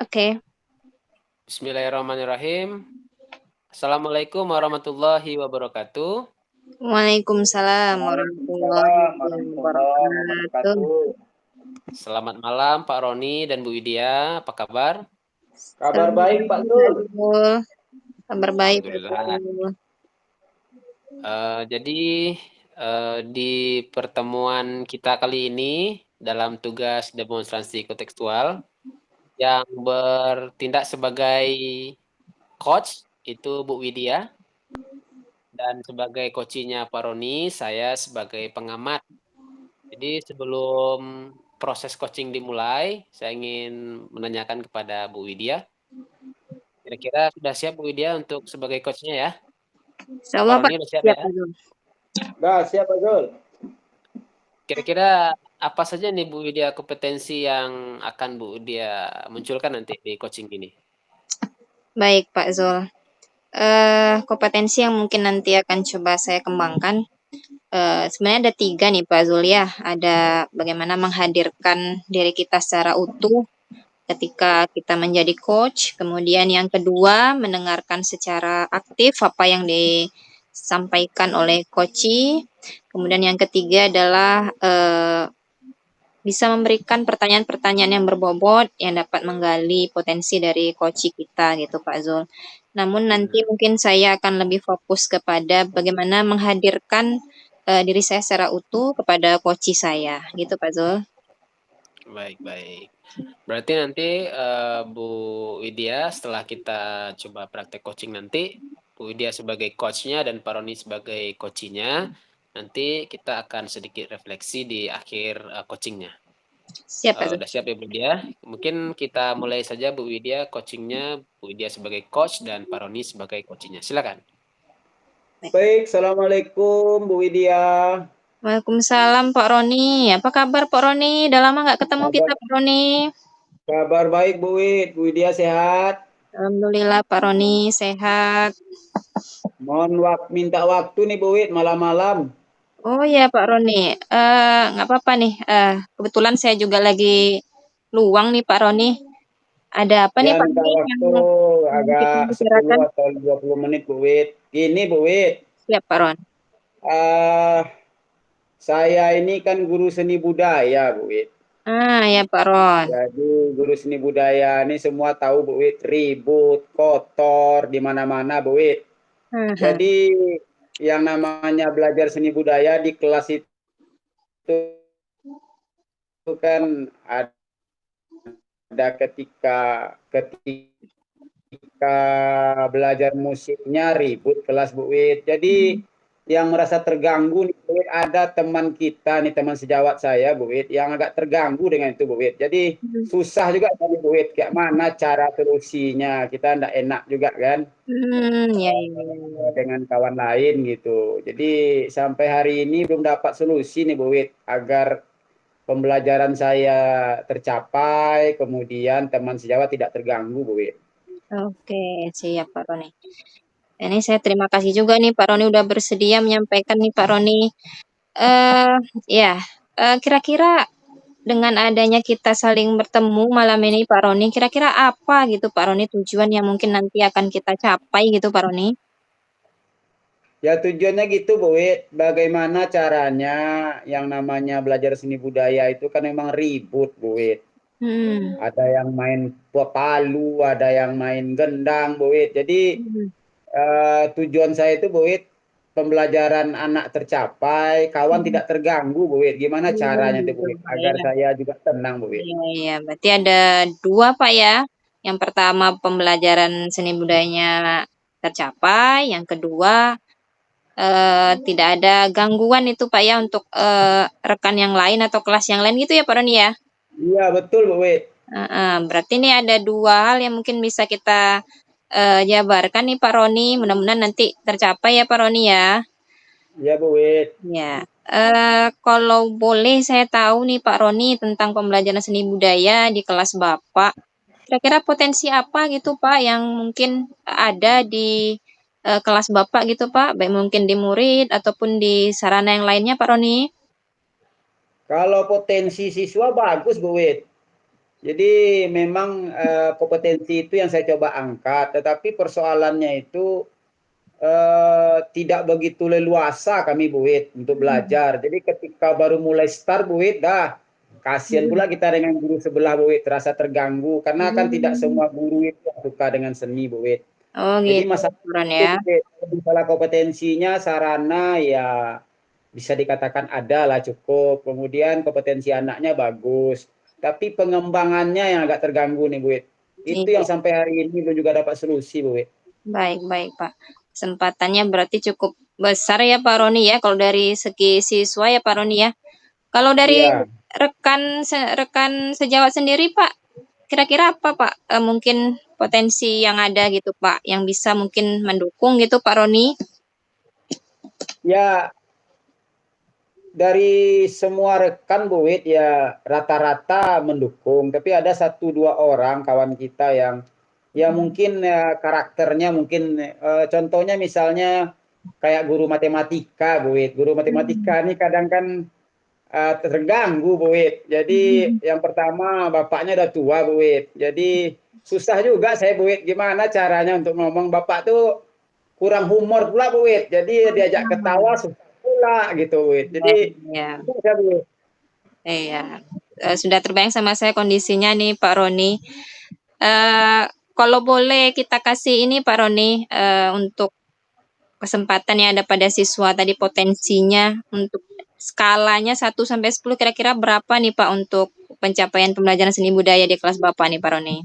Oke. Bismillahirrahmanirrahim. Assalamualaikum warahmatullahi wabarakatuh. Waalaikumsalam warahmatullahi Waalaikumsalam warahmatullahi wabarakatuh. wabarakatuh. Selamat malam Pak Roni dan Bu Widya, apa kabar? Kabar Selamat baik Pak malam, Pak Zul. Zul. Kabar baik, Pak Alhamdulillah. Zul. Jadi di pertemuan kita kali ini dalam tugas demonstrasi kontekstual yang bertindak sebagai coach itu Bu Widya dan sebagai coachnya Pak Roni, saya sebagai pengamat. Jadi sebelum proses coaching dimulai, saya ingin menanyakan kepada Bu Widya. Kira-kira sudah siap Bu Widya untuk sebagai coachnya ya? Pak Insyaallah, Pak. Roni udah siap Siap, ya? Pak Zul. Nah, siap Pak Zul. Kira-kira apa saja nih Bu Widya kompetensi yang akan Bu Widya munculkan nanti di coaching ini? Baik, Pak Zul. Kompetensi yang mungkin nanti akan coba saya kembangkan, sebenarnya ada 3 nih, Pak Zul ya. Ada bagaimana menghadirkan diri kita secara utuh ketika kita menjadi coach, kemudian yang kedua mendengarkan secara aktif apa yang disampaikan oleh coachee, kemudian yang ketiga adalah bisa memberikan pertanyaan-pertanyaan yang berbobot yang dapat menggali potensi dari coachee kita gitu Pak Zul. Namun nanti mungkin saya akan lebih fokus kepada bagaimana menghadirkan diri saya secara utuh kepada coachee saya gitu Pak Zul. Baik-baik. Berarti nanti Bu Widya setelah kita coba praktek coaching nanti, Bu Widya sebagai coachnya dan Pak Roni sebagai coachingnya, nanti kita akan sedikit refleksi di akhir coachingnya. Siap Pak Zul. Udah siap ya Bu Widya? Mungkin kita mulai saja Bu Widya coachingnya, Bu Widya sebagai coach dan Pak Roni sebagai coachingnya. Silakan. Baik, Assalamualaikum Bu Widya. Waalaikumsalam Pak Roni. Apa kabar Pak Roni? Udah lama nggak ketemu kita Kabar, Pak Roni. kabar baik Bu Wid. Bu Widya sehat. Alhamdulillah Pak Roni sehat. Mohon minta waktu nih Bu Wid malam-malam. Oh ya Pak Roni, nggak apa-apa nih. Kebetulan saya juga lagi luang nih Pak Roni. Ada apa nih Ya Pak minta Roni yang waktu ingin kita agak 10 bicarakan? atau 20 menit Bu Wid. Gini Bu Wid, Siap Pak Ron. eh saya ini kan guru seni budaya Bu Wid. Ya Pak Ron. Jadi guru seni budaya ini semua tahu Bu Wid, ribut, kotor di mana-mana Bu Wid. Mhm. Jadi yang namanya belajar seni budaya di kelas itu kan ada ketika belajar musiknya ribut kelas Bu Wid. Jadi yang merasa terganggu nih Bu Wid, ada teman kita nih, teman sejawat saya Bu Wid, yang agak terganggu dengan itu Bu Wid. Jadi susah juga tadi Bu Wid, kayak mana cara solusinya. Kita enggak enak juga kan Ya, ya, ya, ya. dengan kawan lain gitu. Jadi sampai hari ini belum dapat solusi nih Bu Wid, agar pembelajaran saya tercapai, kemudian teman sejawat tidak terganggu Bu Wid. Oke, siap Pak Roni. Ini saya terima kasih juga nih Pak Roni udah bersedia menyampaikan nih Pak Roni. Eh, ya, kira-kira dengan adanya kita saling bertemu malam ini Pak Roni, kira-kira apa gitu Pak Roni tujuan yang mungkin nanti akan kita capai gitu Pak Roni? Ya tujuannya gitu Bu Wit, bagaimana caranya yang namanya belajar seni budaya itu kan memang ribut Bu Wit. Hmm. Ada yang main palu, ada yang main gendang Bu Wit. Jadi Hmm. tujuan saya itu Bu Wit, pembelajaran anak tercapai, kawan Hmm. tidak terganggu Bu Wit. Gimana caranya tuh Bu Gitu Wit, Pak agar ya. saya juga tenang Bu Wit. Iya, iya. Berarti ada 2 Pak ya. Yang pertama pembelajaran seni budayanya tercapai, yang kedua tidak ada gangguan itu Pak ya untuk rekan yang lain atau kelas yang lain gitu ya Pak Roni ya? Iya betul Bu Wit. Berarti ini ada 2 hal yang mungkin bisa kita jabarkan nih Pak Roni. Mudah-mudahan nanti tercapai ya Pak Roni ya. Iya Bu Wit. Ya, kalau boleh saya tahu nih Pak Roni tentang pembelajaran seni budaya di kelas Bapak. Kira-kira potensi apa gitu Pak yang mungkin ada di kelas Bapak gitu Pak, baik mungkin di murid ataupun di sarana yang lainnya Pak Roni? Kalau potensi siswa bagus Bu Wit. Jadi memang kompetensi itu yang saya coba angkat, tetapi persoalannya itu tidak begitu leluasa kami Bu Wid untuk belajar. Jadi ketika baru mulai start Bu Wid, dah kasihan pula kita dengan guru sebelah Bu Wid, terasa terganggu karena kan tidak semua guru itu suka dengan seni Bu Wid. Oh Jadi gitu, masalah Pak Roni itu ya. Bu Wid, masalah kompetensinya, sarana ya bisa dikatakan ada lah cukup. Kemudian kompetensi anaknya bagus, tapi pengembangannya yang agak terganggu nih Bu Wid. Itu yang Iya, sampai hari ini belum juga dapat solusi Bu Wid. baik-baik Pak. Kesempatannya berarti cukup besar ya Pak Roni ya, kalau dari segi siswa ya Pak Roni ya. Kalau dari Iya. rekan sejawat sendiri Pak, kira-kira apa Pak, mungkin potensi yang ada gitu Pak, yang bisa mungkin mendukung gitu Pak Roni? Ya, dari semua rekan Bu Wid ya rata-rata mendukung, tapi ada satu dua orang kawan kita yang ya mungkin karakternya mungkin contohnya misalnya kayak guru matematika Bu Wid. Guru matematika ini kadang kan terganggu Bu Wid. Jadi yang pertama bapaknya udah tua Bu Wid. Jadi susah juga saya Bu Wid gimana caranya untuk ngomong bapak tuh kurang humor pula Bu Wid. Jadi diajak ketawa susah pula gitu Bu Wid. Jadi Ya, susah Bu Wid. iya. Sudah terbayang sama saya kondisinya nih Pak Roni. Kalau boleh kita kasih ini Pak Roni, untuk kesempatan yang ada pada siswa tadi potensinya untuk skalanya 1 sampai 10 kira-kira berapa nih Pak untuk pencapaian pembelajaran seni budaya di kelas Bapak nih Pak Roni?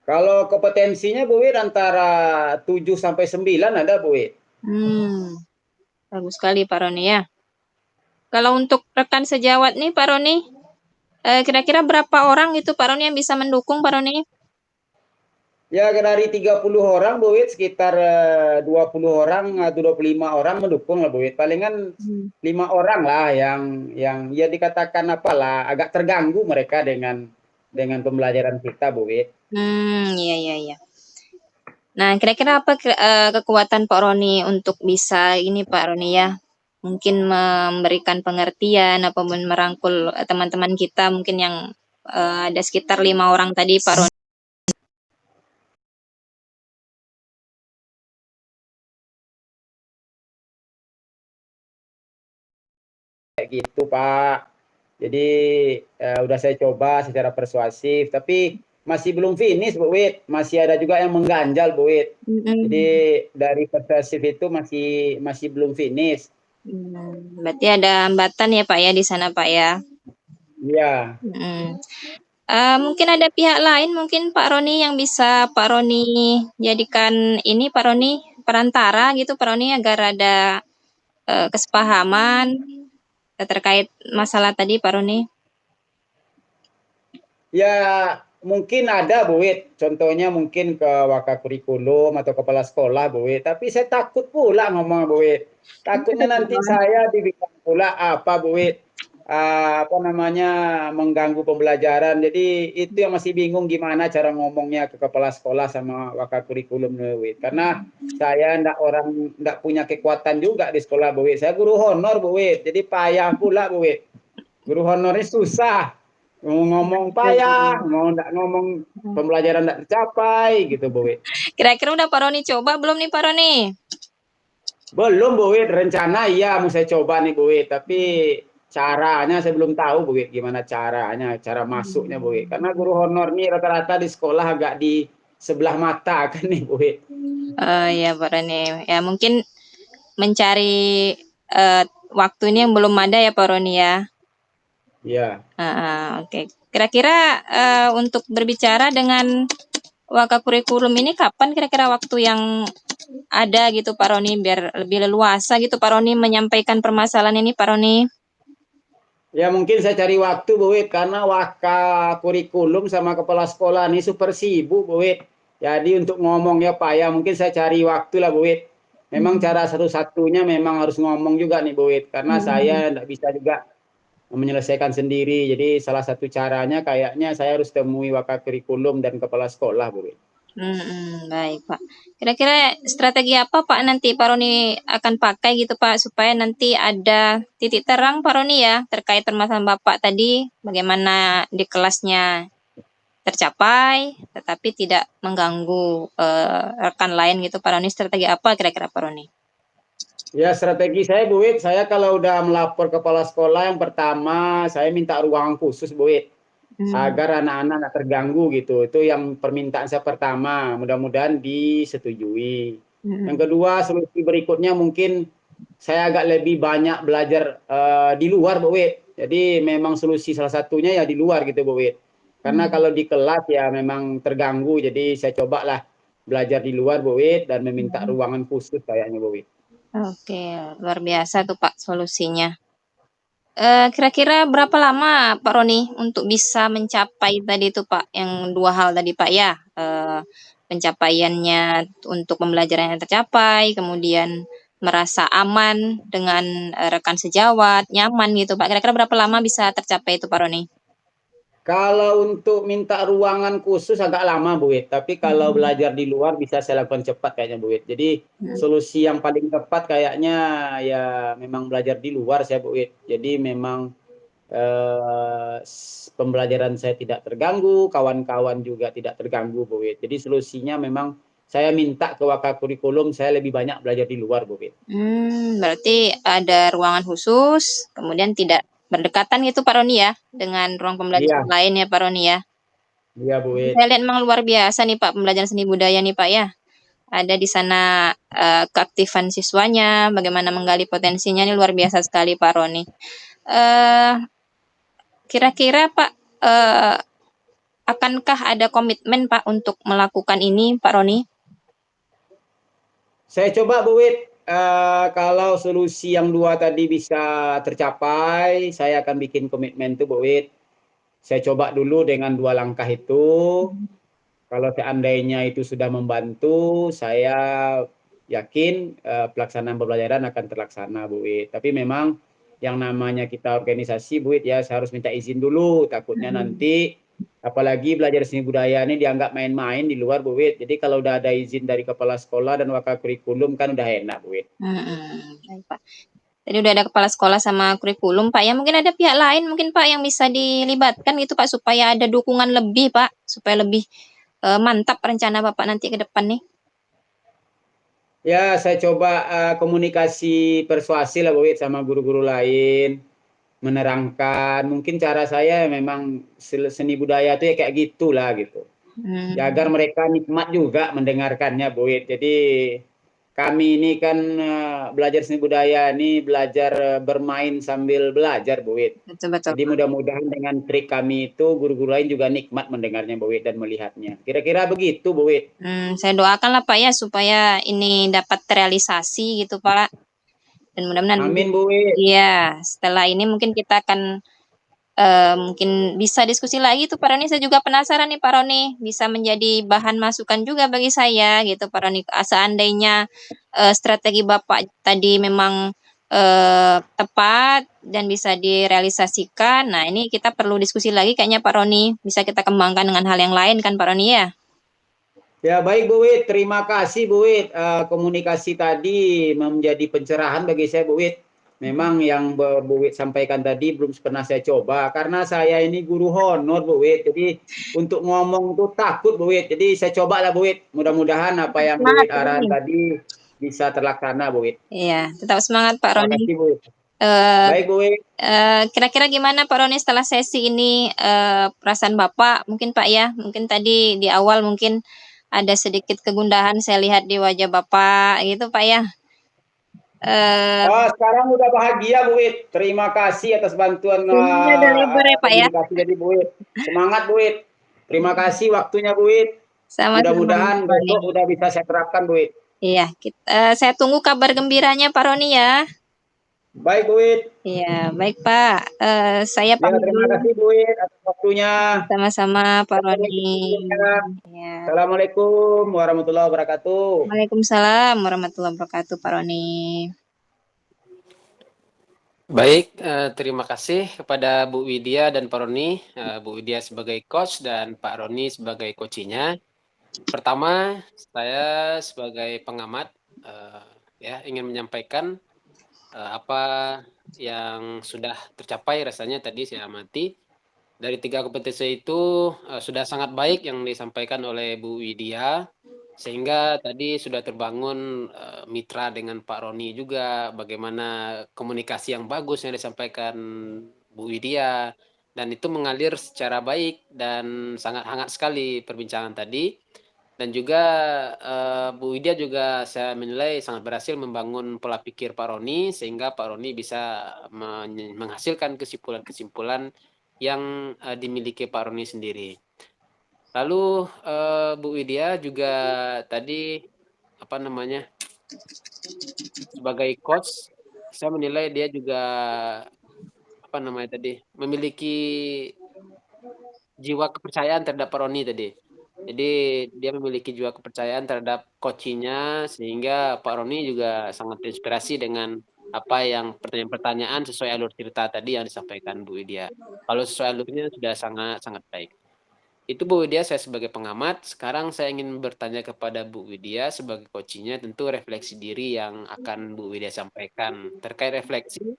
Kalau kompetensinya Bu Wid antara 7 sampai 9 ada Bu Wid. Bagus sekali Pak Roni ya. Kalau untuk rekan sejawat nih Pak Roni, kira-kira berapa orang itu Pak Roni yang bisa mendukung Pak Roni? Ya dari 30 orang Bu Wid sekitar 20 orang atau 25 orang mendukung lah Bu Wid. Palingan 5 orang lah yang ya dikatakan apalah agak terganggu mereka dengan pembelajaran kita Bu Wid. Iya iya iya. Nah, kira-kira apa kekuatan Pak Roni untuk bisa ini Pak Roni ya, mungkin memberikan pengertian ataupun merangkul teman-teman kita mungkin yang ada sekitar 5 orang tadi Pak Roni. Kayak gitu Pak. Jadi udah saya coba secara persuasif, tapi masih belum finish Bu Wid. Masih ada juga yang mengganjal Bu Wid. Jadi Mm-mm. dari persuasif itu masih belum finish. Berarti ada hambatan ya Pak ya di sana Pak ya. Iya. Mungkin ada pihak lain mungkin Pak Roni yang bisa Pak Roni jadikan ini Pak Roni perantara gitu Pak Roni agar ada kesepahaman terkait masalah tadi Pak Roni. Ya mungkin ada Bu Wid, contohnya mungkin ke Wakakurikulum atau kepala sekolah Bu Wid, tapi saya takut pula ngomong Bu Wid. Takutnya nanti saya dibilang pula apa Bu Wid, apa namanya mengganggu pembelajaran. Jadi itu yang masih bingung gimana cara ngomongnya ke kepala sekolah sama Wakakurikulum Bu Wid. Karena saya ndak punya kekuatan juga di sekolah Bu Wid. Saya guru honor Bu Wid, jadi payah pula Bu Wid. Guru honornya susah. Mau ngomong payah, mau nggak ngomong pembelajaran nggak tercapai gitu Bu Wid. Kira-kira udah Pak Roni coba belum nih Pak Roni? Belum Bu Wid, rencana iya mau saya coba nih Bu Wid, tapi caranya saya belum tahu Bu Wid gimana caranya, cara masuknya Bu Wid. Karena guru honor nih rata-rata di sekolah agak di sebelah mata kan nih Bu Wid. Ya Pak Roni, ya mungkin mencari waktu ini yang belum ada ya Pak Roni ya. Iya. Oke. Kira-kira untuk berbicara dengan Wakakurikulum ini kapan kira-kira waktu yang ada gitu Pak Roni biar lebih leluasa gitu Pak Roni menyampaikan permasalahan ini Pak Roni? Ya mungkin saya cari waktu Bu Wid, karena waka kurikulum sama kepala sekolah ini super sibuk Bu Wid. Jadi untuk ngomongnya payah, mungkin saya cari waktu lah Bu Wid. Memang cara satu-satunya memang harus ngomong juga nih Bu Wid, karena saya tidak bisa juga menyelesaikan sendiri. Jadi salah satu caranya kayaknya saya harus temui waka kurikulum dan kepala sekolah Bu Wid. Baik Pak. Kira-kira strategi apa Pak nanti Pak Roni akan pakai gitu Pak supaya nanti ada titik terang Pak Roni ya terkait permasalahan Bapak tadi bagaimana di kelasnya tercapai, tetapi tidak mengganggu rekan lain gitu Pak Roni. Strategi apa kira-kira Pak Roni? Ya, strategi saya, Bu Wit, saya kalau udah melapor kepala sekolah, yang pertama saya minta ruangan khusus, Bu Wit, agar anak-anak nggak terganggu gitu. Itu yang permintaan saya pertama, mudah-mudahan disetujui. Yang kedua, solusi berikutnya mungkin saya agak lebih banyak belajar di luar, Bu Wit. Jadi memang solusi salah satunya ya di luar gitu, Bu Wit. Karena kalau di kelas ya memang terganggu, jadi saya cobalah belajar di luar, Bu Wit, dan meminta ruangan khusus kayaknya, Bu Wit. Oke, luar biasa tuh Pak solusinya. Kira-kira berapa lama Pak Roni untuk bisa mencapai tadi itu Pak, yang 2 hal tadi Pak ya, pencapaiannya untuk pembelajaran yang tercapai, kemudian merasa aman dengan, rekan sejawat, nyaman gitu Pak. Kira-kira berapa lama bisa tercapai itu Pak Roni? Kalau untuk minta ruangan khusus agak lama, Bu Wit. Tapi kalau belajar di luar bisa saya lakukan cepat kayaknya, Bu Wit. Jadi solusi yang paling tepat kayaknya ya memang belajar di luar saya, Bu Wit. Jadi memang pembelajaran saya tidak terganggu, kawan-kawan juga tidak terganggu, Bu Wit. Jadi solusinya memang saya minta ke wakil kurikulum saya lebih banyak belajar di luar, Bu Wit. Berarti ada ruangan khusus, kemudian tidak berdekatan gitu Pak Roni ya, dengan ruang pembelajaran Iya, lain ya Pak Roni ya? iya, Bu Wit. Saya lihat memang luar biasa nih Pak, pembelajaran seni budaya nih Pak ya. Ada di sana keaktifan siswanya, bagaimana menggali potensinya ini luar biasa sekali Pak Roni. Eh, Kira-kira Pak, akankah ada komitmen Pak untuk melakukan ini Pak Roni? Saya coba, Bu Wit, kalau solusi yang dua tadi bisa tercapai, saya akan bikin komitmen tuh, Bu Wit. Saya coba dulu dengan 2 langkah itu. Kalau seandainya itu sudah membantu, saya yakin pelaksanaan pembelajaran akan terlaksana, Bu Wit. Tapi memang yang namanya kita organisasi, Bu Wit, ya saya harus minta izin dulu. Takutnya nanti, apalagi belajar seni budaya ini dianggap main-main di luar, Bu Wit. Jadi kalau udah ada izin dari kepala sekolah dan wakil kurikulum kan udah enak, Bu Wit. Baik Pak. Tadi udah ada kepala sekolah sama kurikulum Pak ya. Mungkin ada pihak lain mungkin Pak yang bisa dilibatkan gitu Pak supaya ada dukungan lebih Pak, supaya lebih mantap rencana Bapak nanti ke depan nih. Ya, saya coba komunikasi persuasi lah, Bu Wit, sama guru-guru lain, menerangkan. Mungkin cara saya memang seni budaya itu ya kayak gitulah gitu. Ya agar Hmm, mereka nikmat juga mendengarkannya, Bu Wit. Jadi kami ini kan belajar seni budaya ini belajar bermain sambil belajar, Bu Wit. betul betul Jadi Pak. mudah-mudahan dengan trik kami itu guru-guru lain juga nikmat mendengarnya, Bu Wit, dan melihatnya. Kira-kira begitu, Bu Wit. Saya doakan lah Pak ya supaya ini dapat terrealisasi gitu Pak. Dan mudah-mudahan nanti Amin, Bu Wit. iya, setelah ini mungkin kita akan mungkin bisa diskusi lagi tuh Pak Roni. Saya juga penasaran nih Pak Roni, bisa menjadi bahan masukan juga bagi saya gitu Pak Roni. Seandainya strategi Bapak tadi memang tepat dan bisa direalisasikan. Nah, ini kita perlu diskusi lagi kayaknya Pak Roni. Bisa kita kembangkan dengan hal yang lain kan Pak Roni ya? Ya baik, Bu Wit, terima kasih, Bu Wit. Komunikasi tadi menjadi pencerahan bagi saya, Bu Wit. Memang yang Bu Wit sampaikan tadi belum pernah saya coba karena saya ini guru honor, Bu Wit. Jadi untuk ngomong tuh takut, Bu Wit. Jadi saya cobalah, Bu Wit. Mudah-mudahan apa yang Bu Semangat Wit Pak arahan Roni. tadi bisa terlaksana, Bu Wit. Iya, tetap semangat Pak Terima Roni. kasih, Bu Wit. Eh, Baik, Bu Wit. Kira-kira gimana Pak Roni setelah sesi ini perasaan Bapak mungkin Pak ya, mungkin tadi di awal mungkin ada sedikit kegundahan saya lihat di wajah Bapak gitu Pak ya. Eh, Sekarang udah bahagia, Bu Wit. Terima kasih atas bantuan Senyumnya udah lebar ya Pak ya. komunikasi tadi, Bu Wit. Semangat, Bu Wit. Terima kasih waktunya, Bu Wit. Sama-sama Pak Mudah-mudahan Roni. besok udah bisa saya terapkan, Bu Wit. Iya, saya tunggu kabar gembiranya Pak Roni ya. Baik, Bu Wit. Iya, baik Pak. Saya Ya, pamit terima dulu. kasih, Bu Wit, atas waktunya. Sama-sama Pak Sampai Roni. ketemu ya. Ya. Assalamualaikum warahmatullahi wabarakatuh. Waalaikumsalam warahmatullahi wabarakatuh Pak Roni. Baik, terima kasih kepada Bu Widya dan Pak Roni. Bu Widya sebagai coach dan Pak Roni sebagai coachingnya. Pertama, saya sebagai pengamat ya ingin menyampaikan apa yang sudah tercapai rasanya tadi saya amati. dari 3 kompetensi itu sudah sangat baik yang disampaikan oleh Bu Widya, sehingga tadi sudah terbangun mitra dengan Pak Roni juga, bagaimana komunikasi yang bagus yang disampaikan Bu Widya, dan itu mengalir secara baik dan sangat hangat sekali perbincangan tadi. Dan juga Bu Widya juga saya menilai sangat berhasil membangun pola pikir Pak Roni, sehingga Pak Roni bisa menghasilkan kesimpulan-kesimpulan yang dimiliki Pak Roni sendiri. Lalu Bu Widya juga tadi apa namanya sebagai coach, saya menilai dia juga apa namanya tadi memiliki jiwa kepercayaan terhadap Pak Roni tadi. Jadi dia memiliki jiwa kepercayaan terhadap coachingnya, sehingga Pak Roni juga sangat terinspirasi dengan apa yang pertanyaan-pertanyaan sesuai alur cerita tadi yang disampaikan Bu Widya. Kalau sesuai alurnya sudah sangat sangat baik. Itu Bu Widya, saya sebagai pengamat. Sekarang saya ingin bertanya kepada Bu Widya sebagai coachingnya, tentu refleksi diri yang akan Bu Widya sampaikan. Terkait refleksi,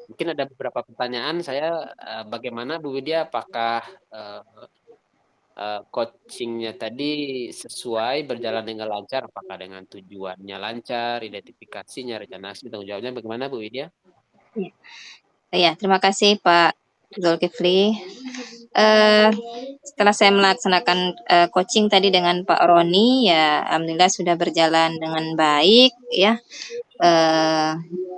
mungkin ada beberapa pertanyaan saya, bagaimana Bu Widya, apakah coachingnya tadi sesuai berjalan dengan lancar, apakah dengan tujuannya lancar, identifikasinya, rencana aksi, tanggung jawabnya bagaimana Bu Widya? Ya, terima kasih Pak Zulkifli. Setelah saya melaksanakan coaching tadi dengan Pak Roni, ya alhamdulillah sudah berjalan dengan baik ya.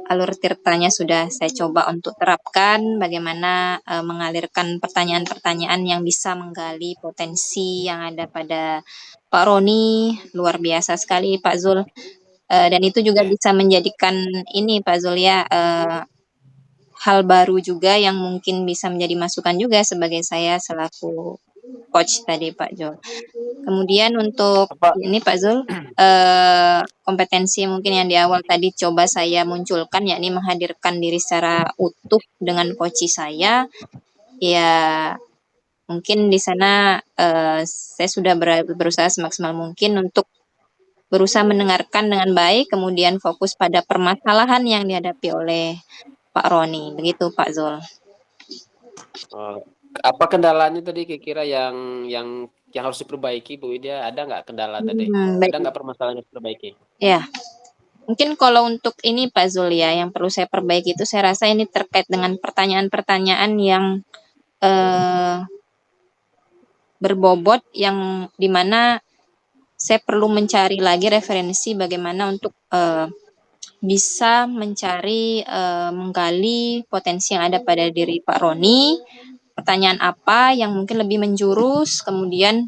Alur ceritanya sudah saya coba untuk terapkan bagaimana mengalirkan pertanyaan-pertanyaan yang bisa menggali potensi yang ada pada Pak Roni. Luar biasa sekali Pak Zul. Dan itu juga Ya. bisa menjadikan ini Pak Zul ya, hal baru juga yang mungkin bisa menjadi masukan juga sebagai saya selaku coach tadi Pak Zul. Kemudian untuk Apa? ini Pak Zul, kompetensi mungkin yang di awal tadi coba saya munculkan, yakni menghadirkan diri secara utuh dengan coach saya. Ya mungkin di sana saya sudah berusaha semaksimal mungkin untuk berusaha mendengarkan dengan baik, kemudian fokus pada permasalahan yang dihadapi oleh Pak Roni. Begitu Pak Zul. Oh, apa kendalanya tadi kira-kira yang harus diperbaiki Bu Widya? Ada nggak kendala tadi? Ada Baik. nggak permasalahan yang harus diperbaiki? Ya, mungkin kalau untuk ini Pak Zul ya, yang perlu saya perbaiki itu saya rasa ini terkait dengan pertanyaan-pertanyaan yang eh, berbobot, yang dimana saya perlu mencari lagi referensi bagaimana untuk bisa mencari, menggali potensi yang ada pada diri Pak Roni, pertanyaan apa yang mungkin lebih menjurus, kemudian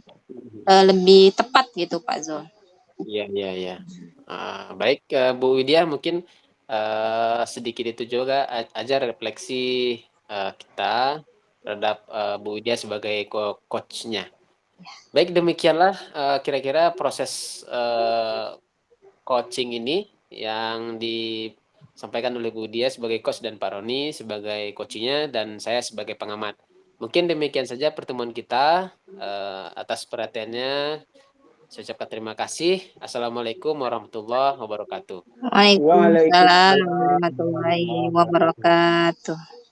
lebih tepat gitu Pak Zul. Iya, iya, iya. Baik, Bu Widya, mungkin sedikit itu juga aja refleksi kita terhadap Bu Widya sebagai coach-nya. Baik, demikianlah kira-kira proses coaching ini yang disampaikan oleh Bu Widya sebagai coach dan Pak Roni sebagai coachingnya dan saya sebagai pengamat. Mungkin demikian saja pertemuan kita. Atas perhatiannya, saya ucapkan terima kasih. Assalamualaikum warahmatullahi wabarakatuh. Waalaikumsalam Waalaikumsalam warahmatullahi warahmatullahi wabarakatuh. wabarakatuh.